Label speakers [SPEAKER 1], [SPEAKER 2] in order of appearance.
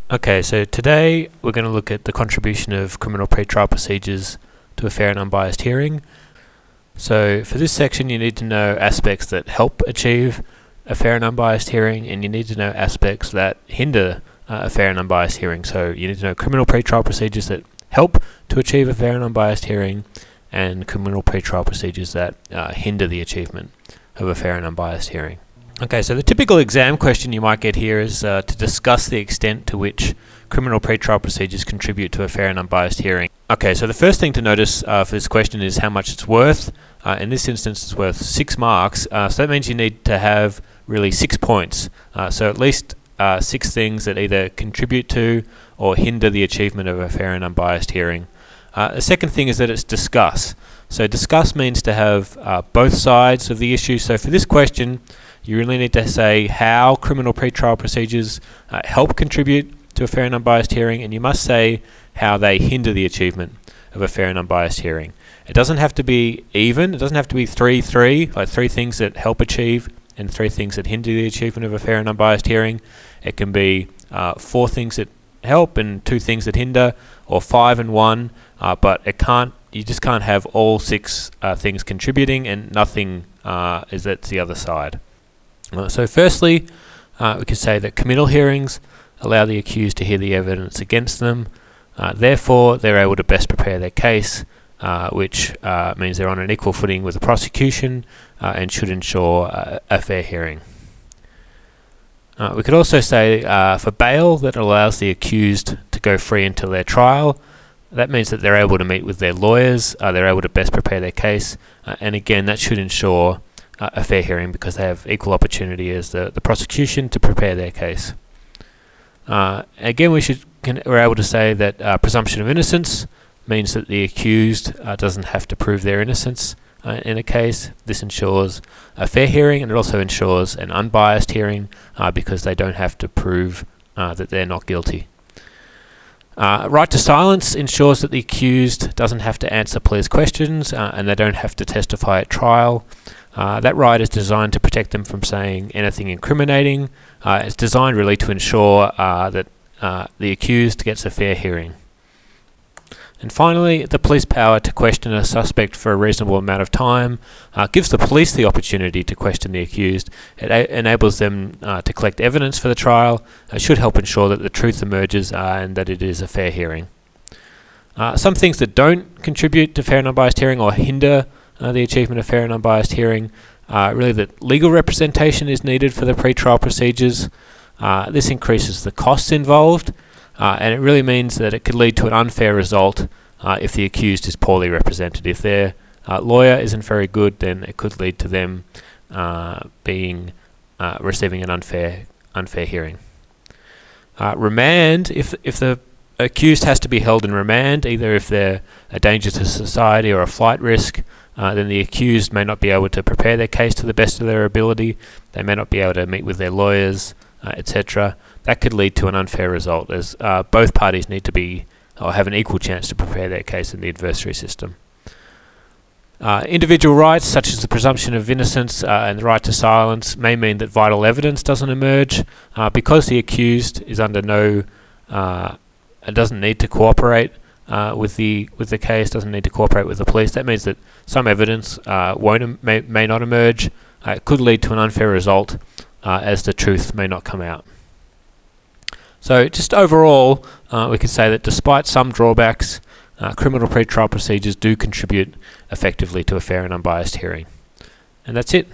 [SPEAKER 1] Okay, so today we're going to look at the contribution of criminal pretrial procedures to a fair and unbiased hearing. So for this section you need to know aspects that help achieve a fair and unbiased hearing, and you need to know aspects that hinder a fair and unbiased hearing. So you need to know criminal pretrial procedures that help to achieve a fair and unbiased hearing, and criminal pretrial procedures that hinder the achievement of a fair and unbiased hearing. Okay, so the typical exam question you might get here is to discuss the extent to which criminal pretrial procedures contribute to a fair and unbiased hearing. Okay, so the first thing to notice for this question is how much it's worth. In this instance it's worth 6 marks, so that means you need to have really 6 points. So at least 6 things that either contribute to or hinder the achievement of a fair and unbiased hearing. The second thing is that it's discuss. So discuss means to have both sides of the issue. So for this question you really need to say how criminal pretrial procedures help contribute to a fair and unbiased hearing, and you must say how they hinder the achievement of a fair and unbiased hearing. It doesn't have to be even, it doesn't have to be 3-3, like 3 things that help achieve and 3 things that hinder the achievement of a fair and unbiased hearing. It can be 4 things that help and 2 things that hinder, or 5 and 1, but you just can't have all 6 things contributing and nothing is at the other side. So firstly, we could say that committal hearings allow the accused to hear the evidence against them. Therefore, they're able to best prepare their case, which means they're on an equal footing with the prosecution and should ensure a fair hearing. We could also say for bail that allows the accused to go free until their trial. That means that they're able to meet with their lawyers, they're able to best prepare their case, and again that should ensure a fair hearing because they have equal opportunity as the prosecution to prepare their case. Again, we're able to say that presumption of innocence means that the accused doesn't have to prove their innocence in a case. This ensures a fair hearing, and it also ensures an unbiased hearing because they don't have to prove that they're not guilty. Right to silence ensures that the accused doesn't have to answer police questions and they don't have to testify at trial. That right is designed to protect them from saying anything incriminating. It's designed really to ensure that the accused gets a fair hearing. And finally, the police power to question a suspect for a reasonable amount of time gives the police the opportunity to question the accused. It enables them to collect evidence for the trial. It should help ensure that the truth emerges and that it is a fair hearing. Some things that don't contribute to fair and unbiased hearing or hinder the achievement of fair and unbiased hearing, really that legal representation is needed for the pretrial procedures. This increases the costs involved, and it really means that it could lead to an unfair result if the accused is poorly represented. If their lawyer isn't very good, then it could lead to them receiving an unfair hearing. Remand, if the accused has to be held in remand, either if they're a danger to society or a flight risk, then the accused may not be able to prepare their case to the best of their ability. They may not be able to meet with their lawyers, etc. That could lead to an unfair result, as both parties need to be or have an equal chance to prepare their case in the adversary system. Individual rights, such as the presumption of innocence and the right to silence, may mean that vital evidence doesn't emerge because the accused is under doesn't need to cooperate with the case, doesn't need to cooperate with the police. That means that some evidence may not emerge. It could lead to an unfair result as the truth may not come out. So just overall, we could say that despite some drawbacks, criminal pretrial procedures do contribute effectively to a fair and unbiased hearing. And that's it.